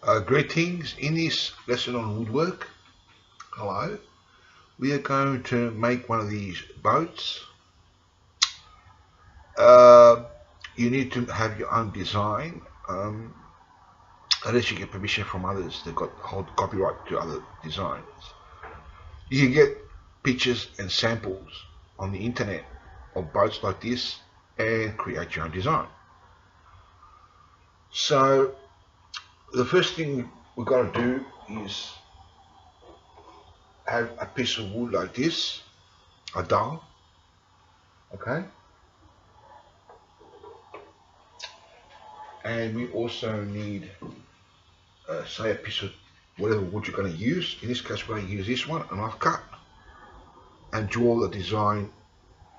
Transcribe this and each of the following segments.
Greetings. In this lesson on woodwork, hello, we are going to make one of these boats. You need to have your own design, unless you get permission from others that hold copyright to other designs. You can get pictures and samples on the internet of boats like this and create your own design. So the first thing we've got to do is have a piece of wood like this, a dowel, okay? And we also need, say, a piece of whatever wood you're going to use. In this case, we're going to use this one, and I've cut and draw the design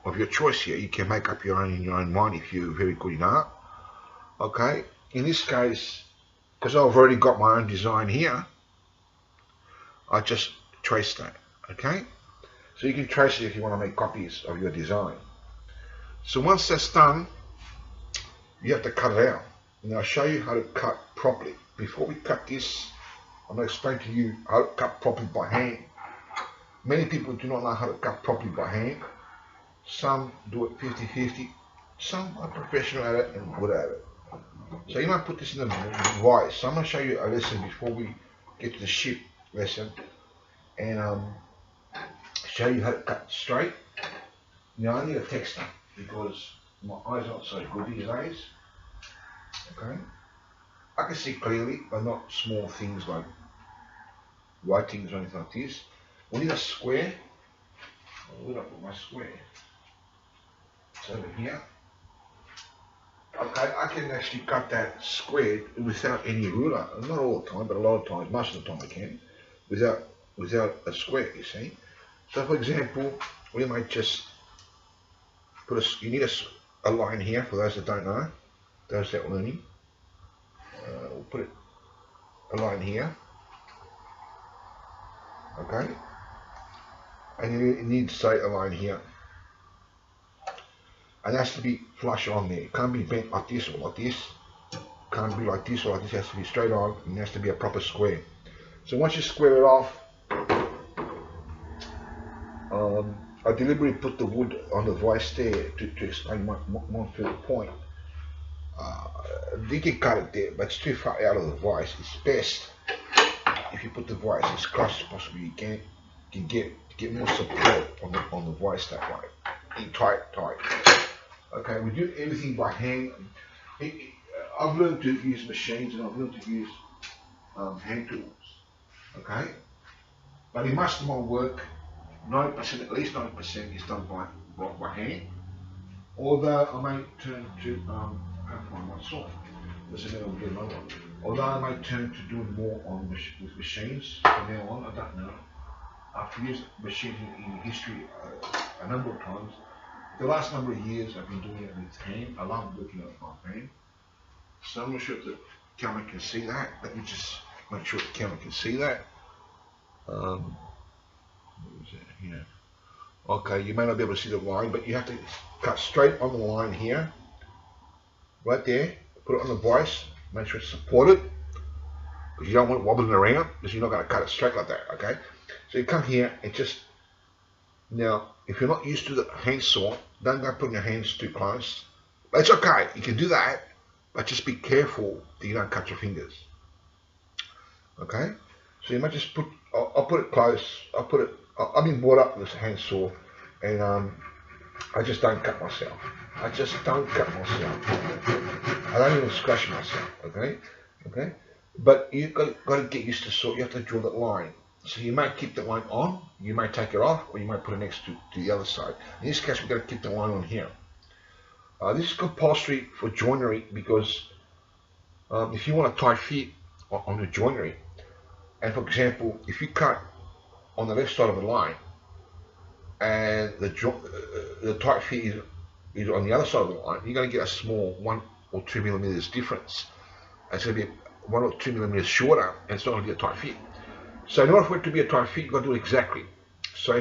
of your choice here. You can make up your own in your own mind if you're very good in art, okay? In this case, because I've already got my own design here, I just trace that, okay? So you can trace it if you want to make copies of your design. So once that's done, you have to cut it out. And I'll show you how to cut properly. Before we cut this, I'm going to explain to you how to cut properly by hand. Many people do not know how to cut properly by hand. Some do it 50-50. Some are professional at it and good at it. So you might put this in the vise. So I'm going to show you a lesson before we get to the ship lesson, and show you how to cut straight. Now I need a texter because my eyes aren't so good these days. Okay, I can see clearly, but not small things like writings or anything like this. We need a square. Where did I put my square? It's over here. Okay, I can actually cut that square without any ruler. Not all the time, but a lot of times, most of the time I can, without a square, you see. So for example, we might just put you need a line here, for those that don't know, those that are learning. We'll put a line here, okay, and you need to say a line here. And it has to be flush on there. It can't be bent like this or like this. It can't be like this or like this. It has to be straight on, and it has to be a proper square. So once you square it off, I deliberately put the wood on the vise there to explain one further point. You can cut it there, but it's too far out of the vise. It's best if you put the vise as close as possible you can get more support on the vise that way. Tight. Okay, we do everything by hand. I've learned to use machines and I've learned to use hand tools. Okay, but in most of my work, 90%, at least 90% is done by hand. Although I may turn to I can't find my saw. There's another one, get another one. Although I may turn to doing more with machines from now on. I don't know. I've used machines in history a number of times. The last number of years I've been doing it with hand. I love working on my hand. So I'm not sure if the camera can see that. Let me just make sure the camera can see that. What is it here? Okay, you may not be able to see the line, but you have to cut straight on the line here. Right there. Put it on the vise. Make sure it's supported, because you don't want it wobbling around, because you're not going to cut it straight like that, okay? So you come here and just, now, if you're not used to the handsaw, don't go putting your hands too close. But it's okay, you can do that, but just be careful that you don't cut your fingers. Okay? So you might just put, I'll put it close, I've been brought up with this handsaw, and I just don't cut myself. I just don't cut myself. I don't even scratch myself, okay? Okay? But you've got to get used to saw, you have to draw that line. So you might keep the line on, you might take it off, or you might put it next to the other side. In this case, we've got to keep the line on here. This is compulsory for joinery, because if you want a tight fit on the joinery, and for example, if you cut on the left side of the line, and the tight fit is on the other side of the line, you're going to get a small 1 or 2 millimeters difference. It's going to be 1 or 2 millimeters shorter, and it's not going to be a tight fit. So in order for it to be a tight fit, you've got to do it exactly. So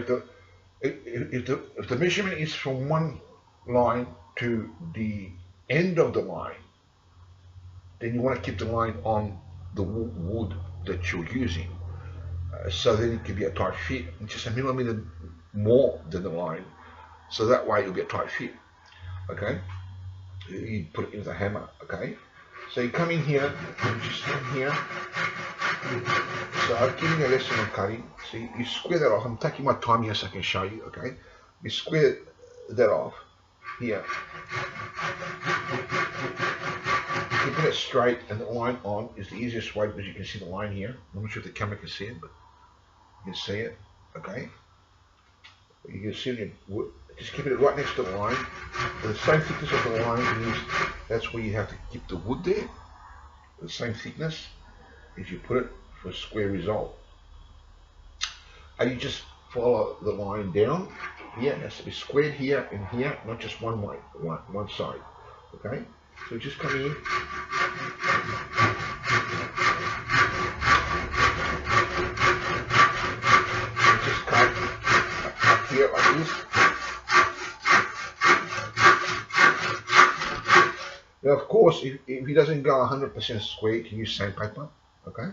if the measurement is from one line to the end of the line, then you want to keep the line on the wood that you're using. So then it can be a tight fit, just a millimeter more than the line. So that way you'll get a tight fit. Okay, you put it into the hammer. Okay, so you come in here, and just come here. So I've given you a lesson on cutting. So you square that off. I'm taking my time here so I can show you. Okay, you square that off here. Keeping it straight and the line on is the easiest way because you can see the line here. I'm not sure if the camera can see it, but you can see it. Okay, you can see it. Just keep it right next to the line. The same thickness of the line is, that's where you have to keep the wood there. The same thickness if you put it for a square result. And you just follow the line down. Here it has to be squared here and here, not just one way, one side. Okay? So just come in. And just cut up here like this. Now, of course, if he doesn't go 100% square, you can use sandpaper. Okay?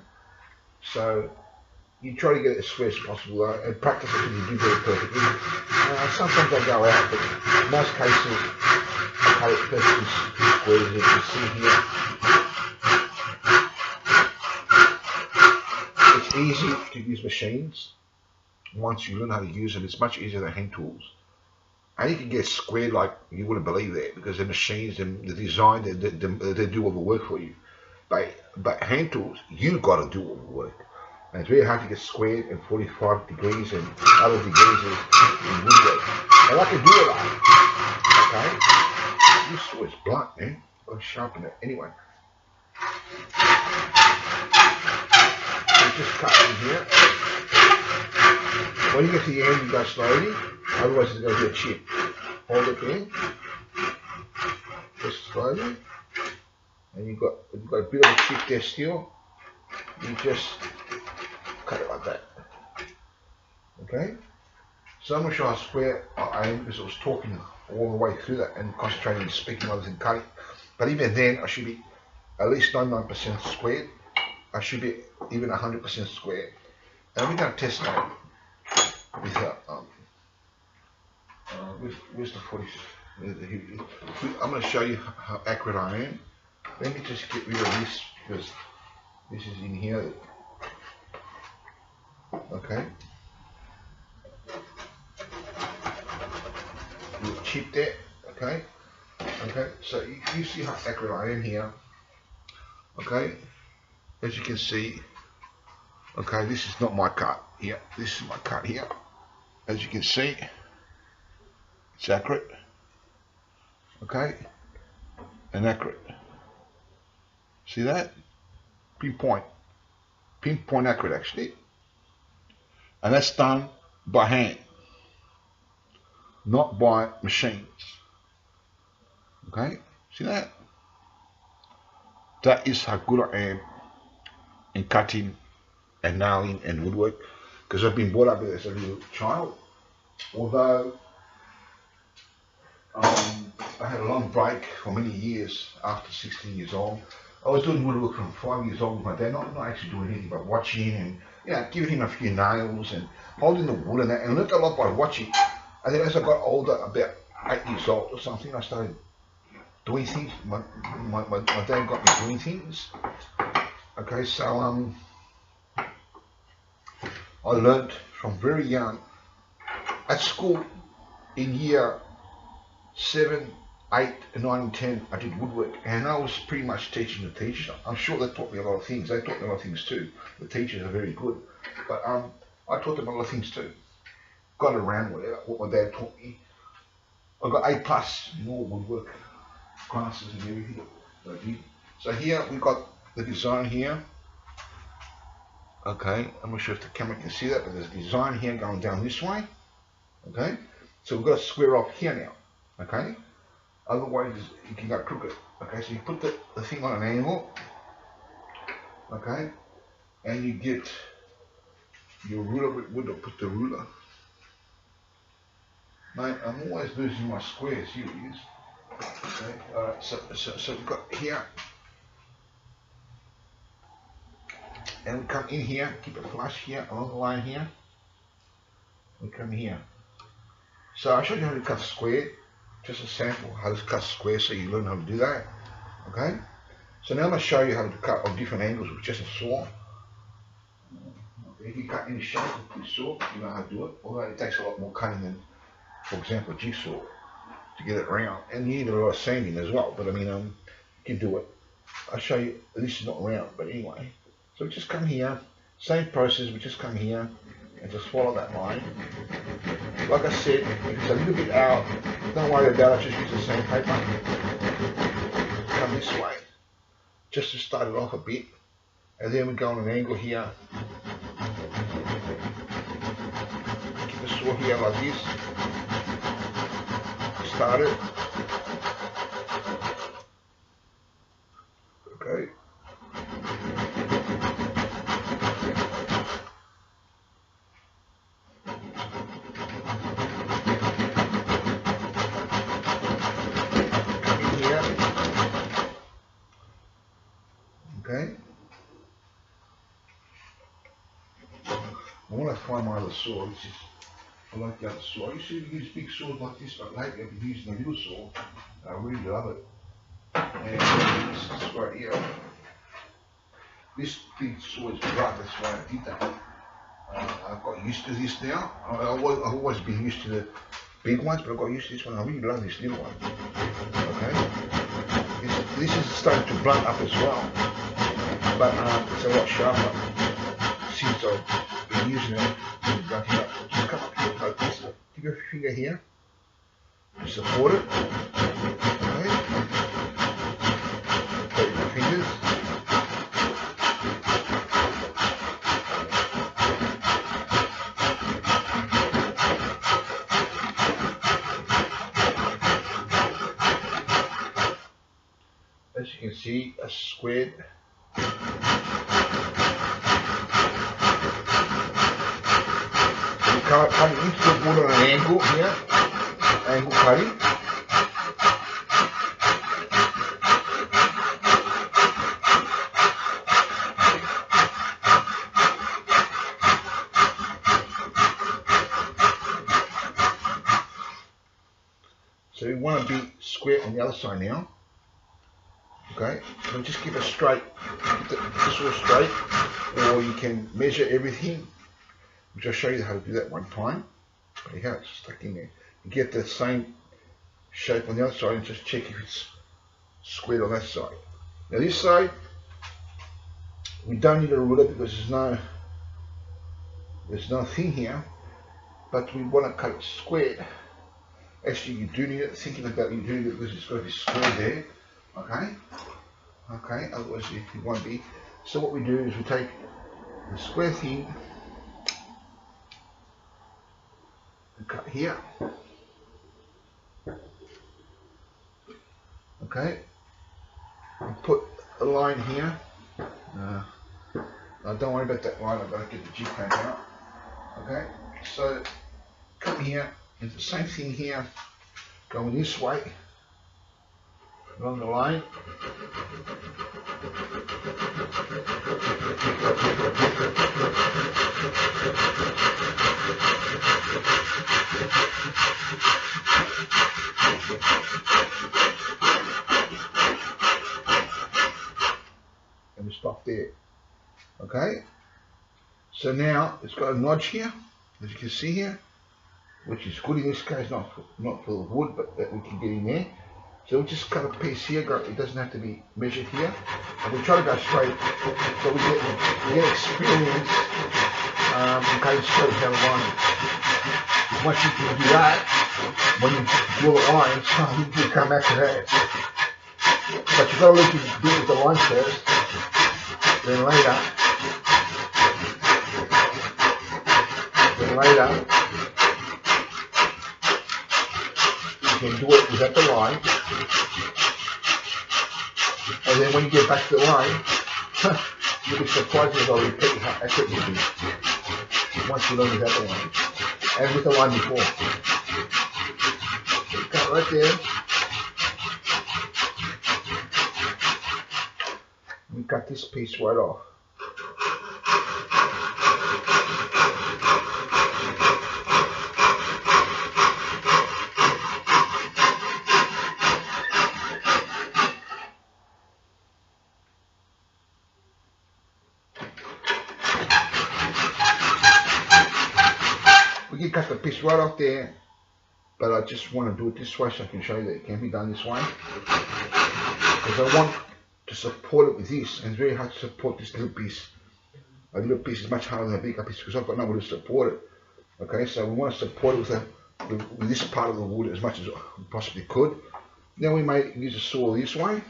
So you try to get it as square as possible and practice it until you do get it perfectly. Sometimes I go out, but in most cases I cut it perfectly square, as you can see here. It's easy to use machines. Once you learn how to use them, it's much easier than hand tools. And you can get squared like you wouldn't believe that, because the machines, the design, they do all the work for you. But hand tools, you've got to do all the work. And it's very hard to get squared in 45 degrees and other degrees in woodwork. And I can do it all. Okay? This saw is blunt, man. I've got to sharpen it. Anyway. So just cut in here. When you get to the end, you go slowly. Otherwise, it's going to be a chip. Hold it there. Just slowly. And you've got a bit of a chip there still. You just cut it like that. Okay? So I'm not sure how square I am because I was talking all the way through that and concentrating on speaking rather than cutting. But even then, I should be at least 99% squared. I should be even 100% square. And we're going to test that with where's the 40? I'm going to show you how accurate I am. Let me just get rid of this because this is in here. Okay. You chip that. Okay. Okay. So you see how accurate I am here. Okay. As you can see. Okay. This is not my cut here. This is my cut here. As you can see, it's accurate. Okay. And accurate. See that? Pinpoint accurate actually. And that's done by hand, not by machines. Okay? See that? That is how good I am in cutting and nailing and woodwork, because I've been brought up with this as a little child. Although I had a long break for many years after 16 years old. I was doing woodwork from 5 years old with my dad, not actually doing anything but watching and giving him a few nails and holding the wood and that, and learned a lot by watching. And then as I got older, about 8 years old or something, I started doing things. My dad got me doing things. Okay, so I learned from very young. At school, in year 7, 8, 9, and 10, I did woodwork, and I was pretty much teaching the teachers. I'm sure they taught me a lot of things. They taught me a lot of things too. The teachers are very good, but I taught them a lot of things too. Got around with what my dad taught me. I got A+ in all woodwork classes and everything that I did. So here we got the design here. Okay, I'm not sure if the camera can see that, but there's a design here going down this way. Okay, so we've got to square off here now. Okay. Otherwise, you can go crooked. Okay, so you put the thing on an angle, okay, and you get your ruler with wood, or put the ruler. Mate, I'm always losing my squares. Here it is. Okay, alright, so we've got here. and we come in here, keep it flush here, along the line here. We come here. So I showed you how to cut a square, just a sample how to cut a square so you learn how to do that. Okay? So now I'm going to show you how to cut on different angles with just a saw. If you cut any shape with this saw, you know how to do it, although it takes a lot more cutting than, for example, a jigsaw to get it round. And you need a lot of sanding as well, but I mean, you can do it. I'll show you, this is not round, but anyway. So we just come here, same process, we just come here and just follow that line. Like I said, if it's a little bit out, don't worry about it, just use the sandpaper. Come this way, just to start it off a bit. And then we go on an angle here. Keep the saw here like this. Start it. Okay. Come in here. Okay. I want to find my other saw. This is, I like the other saw. I used to use big saws like this, but lately I've been using a little saw. I really love it. And this is right here. This big saw is rough, that's why I did that. I've got used to this now. I've always been used to the big ones, but I got used to this one. I really love this little one. Okay. This is starting to blunt up as well, but it's a lot sharper since I've been using it. Blunt it up. Just come up here like this. Keep your finger here. Support it. Okay. Take your fingers. As you can see, a squared. Cutting into the wood on an angle here, angle cutting. So we want to be square on the other side now. Okay, so just keep it straight, keep the saw straight, or you can measure everything, which I'll show you how to do that one time. There you go, it's stuck in there. You get the same shape on the other side and just check if it's squared on that side. Now this side, we don't need a ruler because there's no thing here, but we want to cut it squared. Actually, you do need it, thinking about it, you do need it because it's got to be squared there. Okay, okay, otherwise it won't be. So what we do is we take the square thing and cut here. Okay, and put a line here. Now don't worry about that line, I've got to get the jig clamp out. Okay, so come here, and the same thing here, going this way. Along the line. And we stop there. Okay? So now it's got a notch here, as you can see here, which is good in this case, not for the wood, but that we can get in there. So we just cut a piece here, it doesn't have to be measured here. And we try to go straight, so we get experience in cutting straight down the line. Once you can do that, when you draw the lines, you can come back to that. But you've got to let you do it with the line first, then later, you can do it without the line. And then when you get back to the line, you'll be surprised as I repeat how accurate you'll be once you learn without the line. And with the line before. So cut right there. We cut this piece right off. can cut the piece right off there, but I just want to do it this way so I can show you that it can be done this way. Because I want to support it with this, and it's very hard to support this little piece. A little piece is much harder than a bigger piece because I've got nowhere to support it. Okay, so we want to support it with this part of the wood as much as we possibly could. Then we may use a saw this way.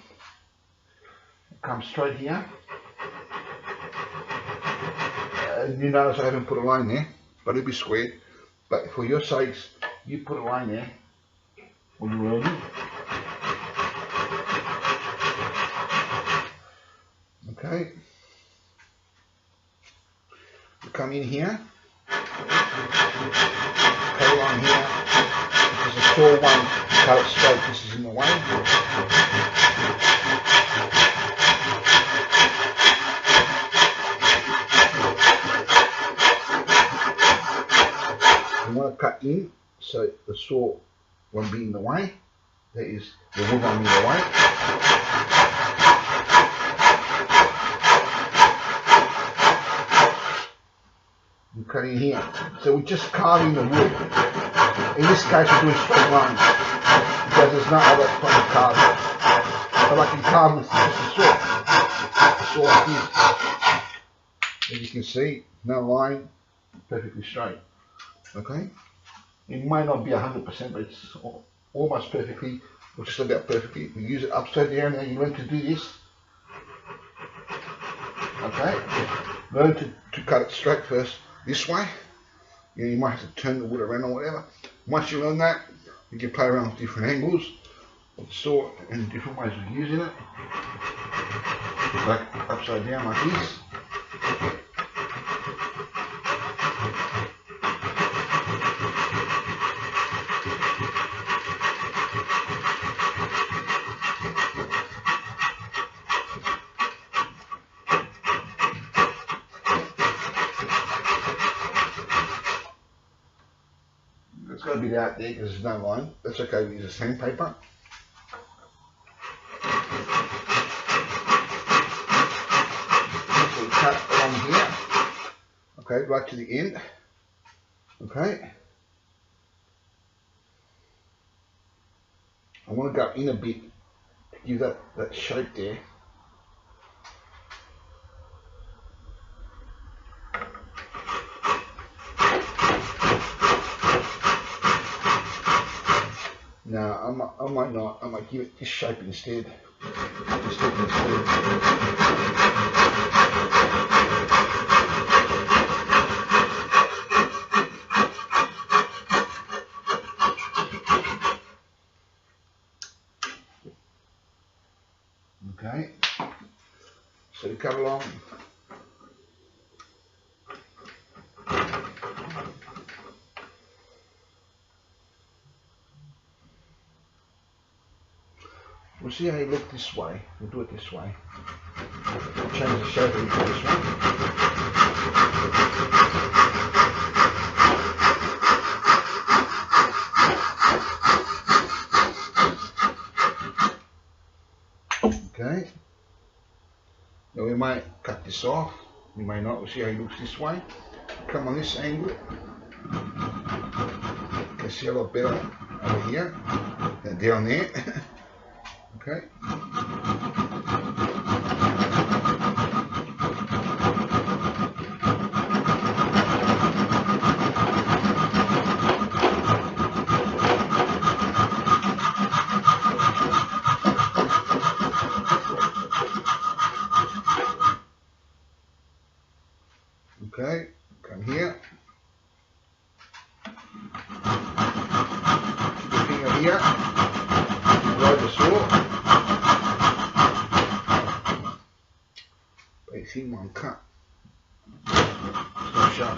Come straight here. And you notice I haven't put a line there, but it'll be squared. But for your sakes, you put a line there when you're ready. Okay. You come in here. Cut a line here. Because the saw won't cut it straight. This is in the way. You want to cut in so the saw won't be in the way. That is, the wood won't be in the way. You cut in here. So we're just carving the wood. In this case we're doing straight lines because there's no other way to carve it. But I can carve with just a saw like this. As you can see, no line, perfectly straight. Okay, it might not be 100%, but it's almost perfectly, or just about perfectly. We use it upside down. Now you learn to do this. Okay, learn to cut it straight first this way. You might have to turn the wood around or whatever. Once you learn that, you can play around with different angles of the saw and different ways of using it. Like upside down like this. It's got a bit out there because there's no line. That's okay, we use a sandpaper. So we cut along here. Okay, right to the end. Okay. I want to go in a bit to give that shape there. No, I might not. I might give it this shape instead. Okay. So we cut along. We'll see how you look this way. We'll do it this way. We'll change the shape of it this way. Okay. Now we might cut this off. We may not. We'll see how it looks this way. Come on this angle. You can see a lot better over here than down there. Okay. Okay, come here. Keep your finger here. Blow the saw. Thin one cut. It's not sharp.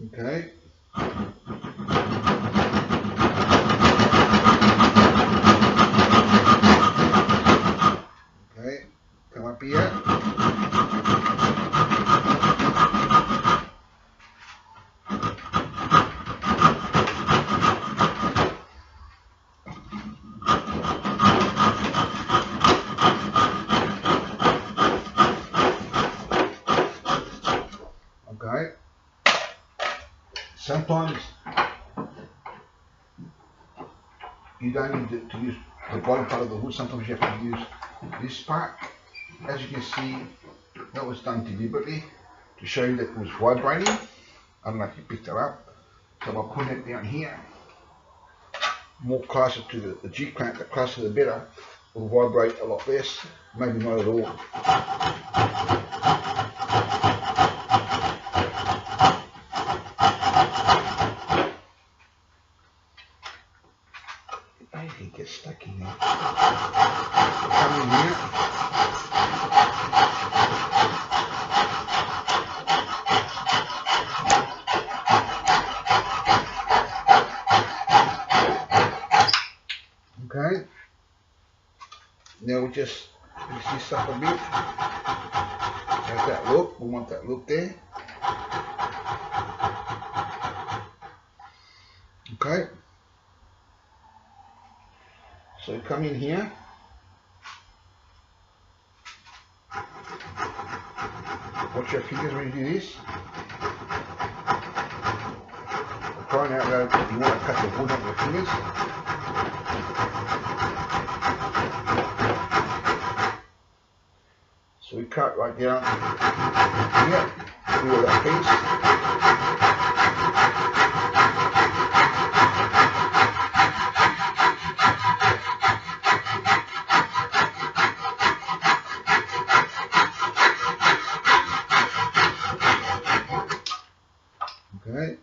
Okay. Okay. Come up here. sometimes you don't need to use the bottom part of the hood, sometimes you have to use this part. As you can see, that was done deliberately to show you that it was vibrating. I don't know if you picked that up. So by putting it down here, more closer to the G-clamp, the closer the better, it will vibrate a lot less, maybe not at all. It gets stuck in there. Come in here. Okay. Now we just fix this up a bit. Have that look. We want that look there. Okay. So come in here. Watch your fingers when you do this. Crying out loud, you want to cut the wood on your fingers. So we cut right down here, through that piece. Okay.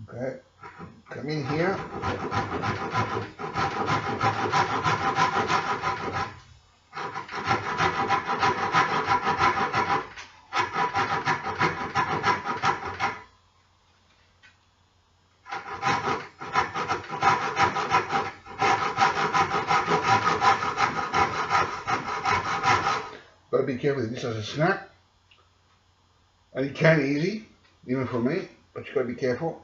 Okay, come in here. Gotta be careful with this as a snap. And it can easy, even for me, but you gotta be careful.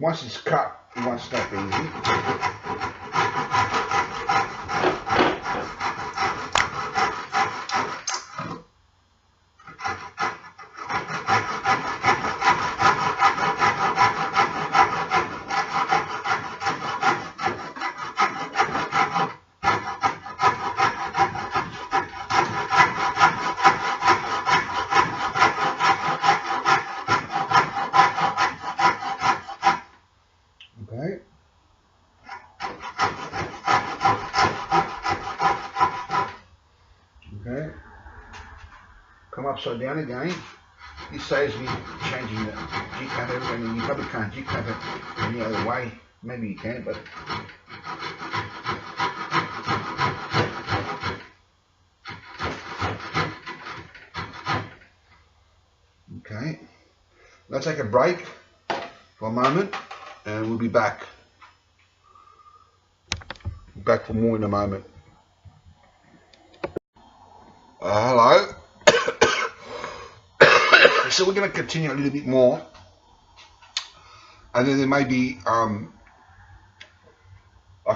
Once it's cut, it won't snap easy. Okay. Okay. Come upside down again. This saves me changing the G-clamp every and you probably can't G-clamp it any other way. Maybe you can, but okay. Let's take a break for a moment and we'll be back. Back for more in a moment. Hello. So we're going to continue a little bit more, and then there may be a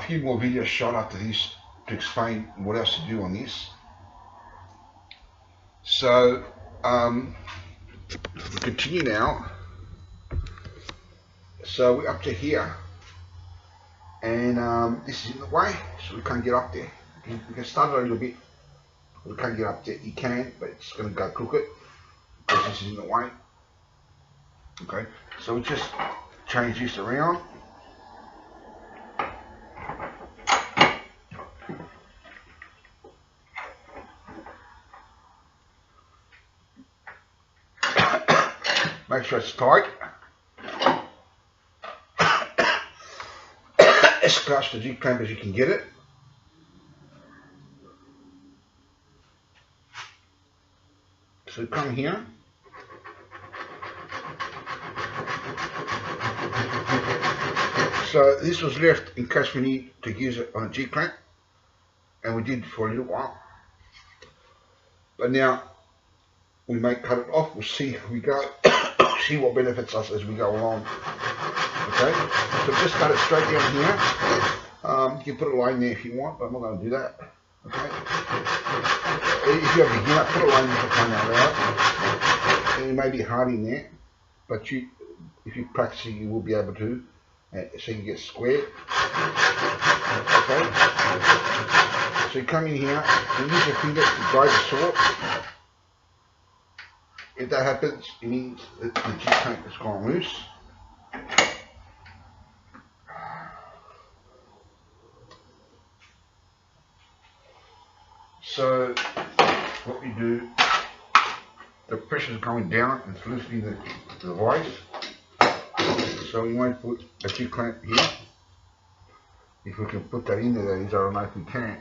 few more videos shot after this to explain what else to do on this. So we continue now. So we're up to here, and this is in the way, so we can't get up there. We can start it a little bit. We can't get up there. You can, but it's going to go crooked because this is in the way. Okay, so we just change this around. Make sure it's tight. As close to the G-clamp as you can get it. So come here. So this was left in case we need to use it on a G-clamp, and we did for a little while. But now we may cut it off. We'll see how we go. see what benefits us as we go along. Okay, so just cut it straight down here. You can put a line there if you want, but I'm not going to do that. Okay, if you're a beginner, put a line there to find that out. And it may be hard in there, but if you practice it, you will be able to. So you get squared. Okay, so you come in here and use your finger to guide the saw. If that happens, it means that the G-clamp has gone loose. So what we do, the pressure is going down and it's loosening the vice. So we won't put a G-clamp here. If we can put that in there, that is, I don't know if we can.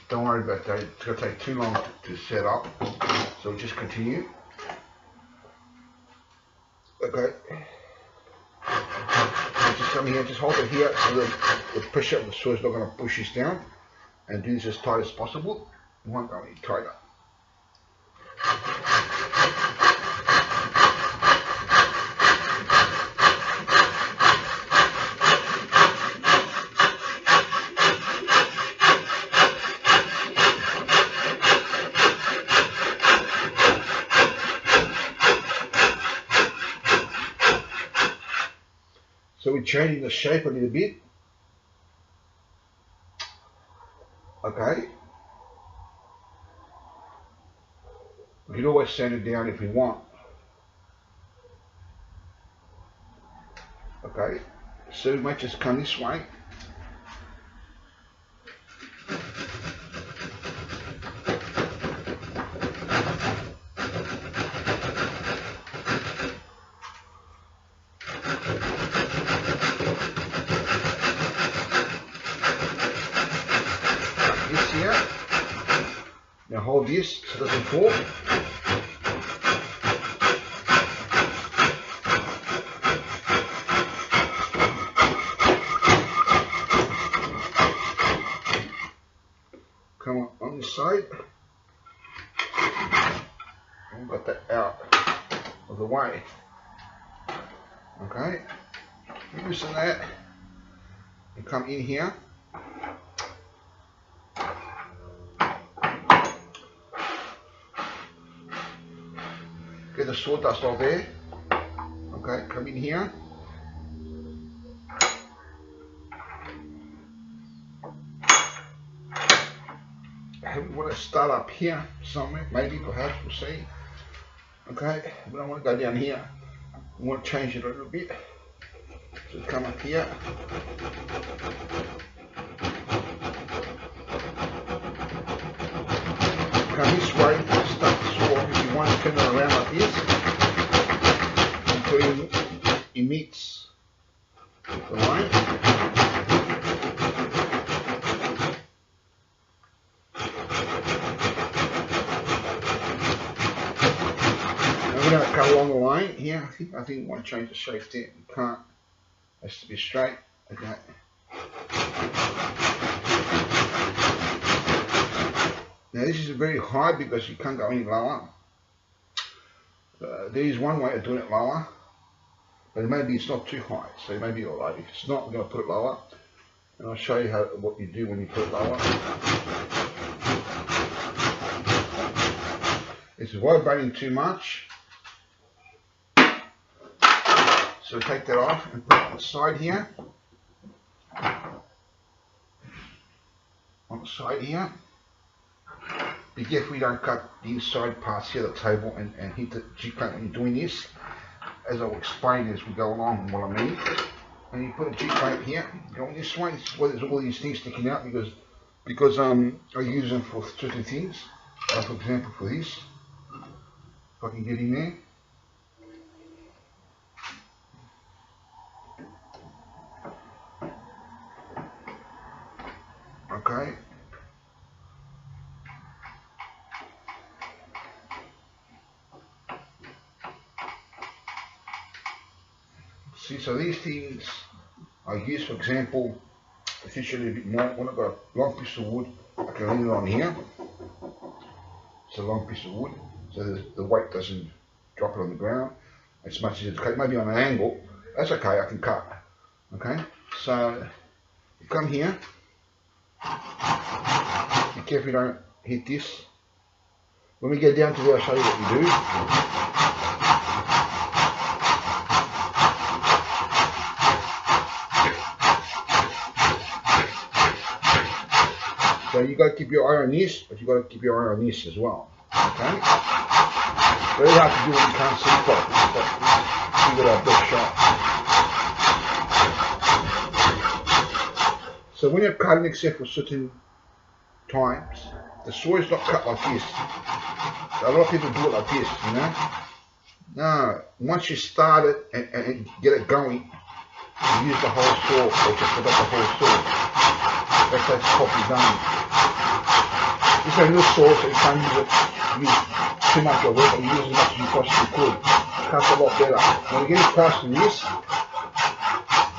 Don't worry about that, it's going to take too long to set up, so we'll just continue. Okay. So just come here, just hold it here so the pressure of the saw is not going to push this down, and do this as tight as possible. You won't go any tighter. So we're changing the shape a little bit. Okay. We can always sand it down if we want. Okay. So we might just come this way. Now hold this so it doesn't fall. Come on this side. And got that out of the way. Okay. Loosen that. And come in here. Get the sawdust off there. Okay, come in here. We want to start up here somewhere, maybe, perhaps, we'll see. Okay, we don't want to go down here. We want to change it a little bit. So come up here. Come this way, start the saw. If you want to turn it around like this, until it meets the line. Now we're going to cut along the line here. I think we want to change the shape there. We can't. It has to be straight. Okay. Now this is very high because you can't go any lower. There is one way of doing it lower, but maybe it's not too high, so maybe alright. If it's not, we're going to put it lower, and I'll show you what you do when you put it lower. It's vibrating too much, so take that off and put it on the side here. On the side here. Be careful you don't cut the inside parts here of the table and hit the G-clamp when you're doing this, as I'll explain as we go along what I mean. And you put a G-clamp here, going this way. This is why there's all these things sticking out, because I use them for certain things. For example, for this, if I can get in there. Okay. See, so these things I use, for example, essentially a bit more. When I've got a long piece of wood, I can lean it on here. It's a long piece of wood, so the weight doesn't drop it on the ground. It's much easier to cut, maybe on an angle. That's okay, I can cut. Okay, so you come here. Be careful you don't hit this. When we get down to there, I'll show you what we do. So you got to keep your eye on this, but you got to keep your eye on this as well. Okay? Very hard to do when you can't see properly, but we got our best shot. So when you're cutting, except for certain times, the saw is not cut like this. So a lot of people do it like this, you know. No, once you start it and get it going, you use the whole saw or just about the whole saw. That's how it's properly done. This is a little saw, so you can't use too much of it, but you use as much as you possibly could. It cuts a lot better. Now we're getting past this,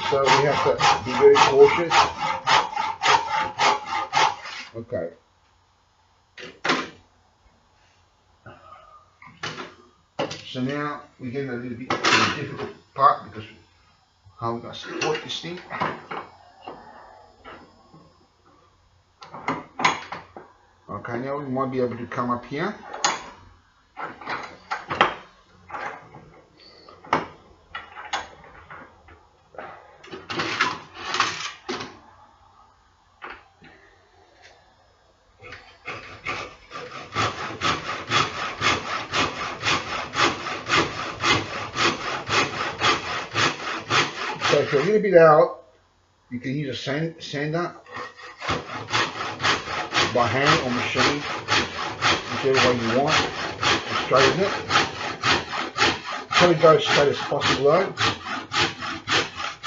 so we have to be very cautious. Okay. So now we get a little bit to the difficult part because how we're going to support this thing. Okay, now we might be able to come up here. So if you're a little bit out, you can use a sander by hand or machine, whichever way you want to straighten it. Try to go as straight as possible though.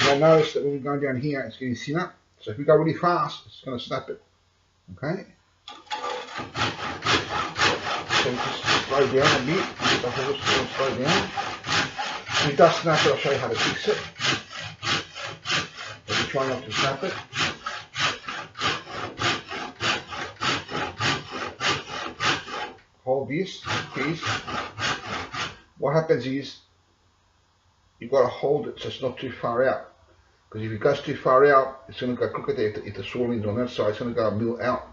You'll notice that when we're going down here, it's getting thinner. So if we go really fast, it's going to snap it. Okay? So we just slow down a bit, get the horse to slow down. If it does snap it, I'll show you how to fix it. But we try not to snap it. Hold this piece. What happens is you've got to hold it so it's not too far out. Because if it goes too far out, it's going to go crooked there. If the saw leans on that side, it's going to go a mill out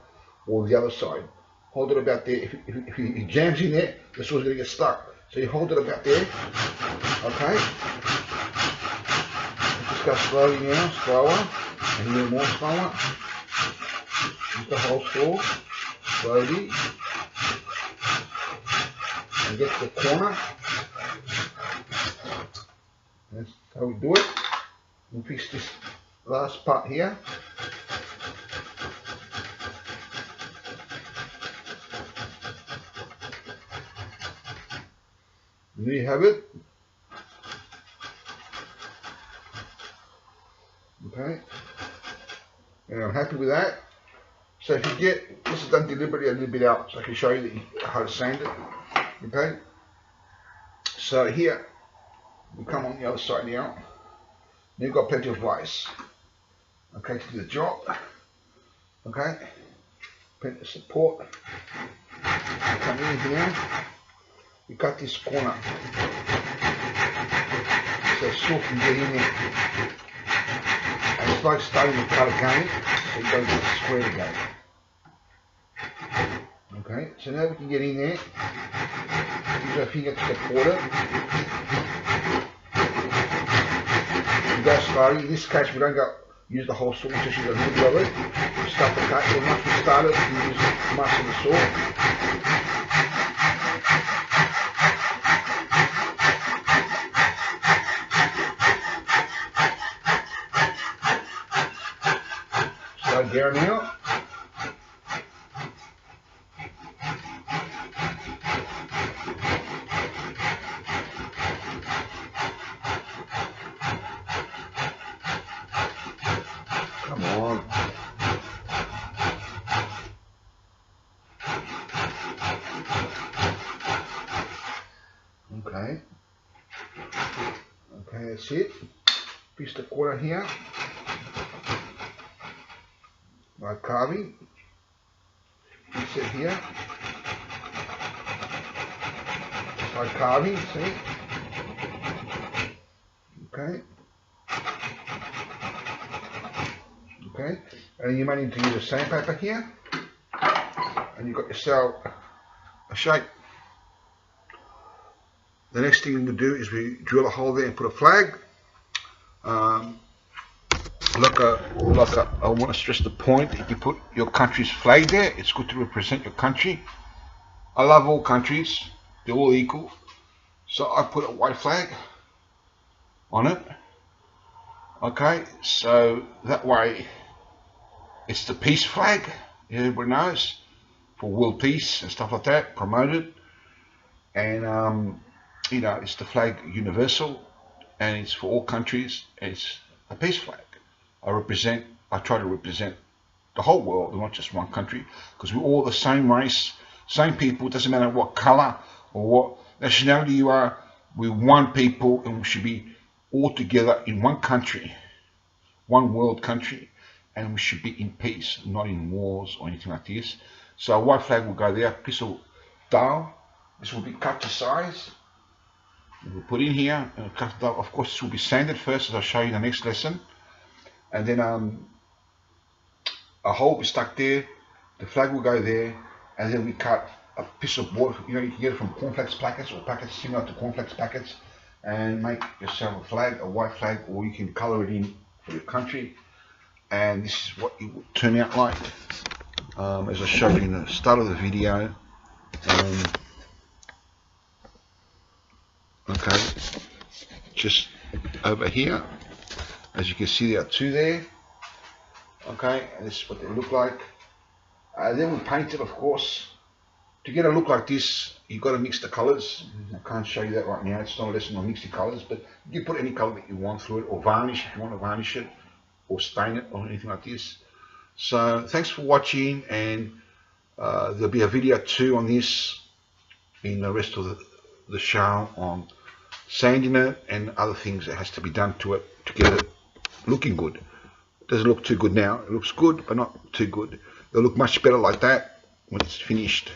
or the other side. Hold it about there. If it jams in there, the saw's going to get stuck. So you hold it about there. Okay? Just go slowly now, slower, and a little more slower. Use the whole saw, slowly. And get to the corner. That's how we do it. We'll fix this last part here. And there you have it. Okay. And I'm happy with that. So if you get, this is done deliberately a little bit out, so I can show you how to sand it. Okay. So here, we come on the other side now. Now you've got plenty of rice. Okay, to do the job. Okay. Plenty of support. You come in here. You cut this corner. So the saw can get in there. And it's like starting to cut again, so you don't get square again. Okay, so now we can get in there. Use our finger to support it. We go slowly. In this case, we don't go use the whole saw, we just use a little bit of it. We start the cut. And once we start it, we use much of the saw. Slow down now. Come on. Okay. Okay, that's it. Piece the corner here. like carving. It's it here. Just like carving, see? Okay. Okay. And you may need to use a sandpaper here. And you've got yourself a shape. The next thing we do is we drill a hole there and put a flag. I want to stress the point, if you put your country's flag there, it's good to represent your country. I love all countries, they're all equal. So I put a white flag on it. Okay, so that way it's the peace flag, everybody knows, for world peace and stuff like that, promoted. And you know, it's the flag universal, and it's for all countries. It's a peace flag. I try to represent the whole world, not just one country, because we're all the same race, same people. It doesn't matter what color or what nationality you are. We're one people, and we should be all together in one country, one world country, and we should be in peace, not in wars or anything like this. So a white flag will go there, piece of dal. This will be cut to size. We'll put in here, and cut dal. Of course, this will be sanded first, as I'll show you in the next lesson. And then a hole will be stuck there, the flag will go there, and then we cut a piece of board. You know, you can get it from cornflakes packets or packets similar to cornflakes packets, and make yourself a flag, a white flag, or you can color it in for your country. And this is what it will turn out like, as I showed you in the start of the video. Okay, just over here, as you can see, there are two there. Okay, and this is what they look like. Then we paint it, of course. To get a look like this, you've got to mix the colors. I can't show you that right now, it's not a lesson on mixing colors, but you put any color that you want through it, or varnish if you want to varnish it, or stain it, or anything like this. So thanks for watching, and there'll be a video 2 on this in the rest of the show on sanding it and other things that has to be done to it to get it looking good. It doesn't look too good now. It looks good, but not too good. It'll look much better like that when it's finished.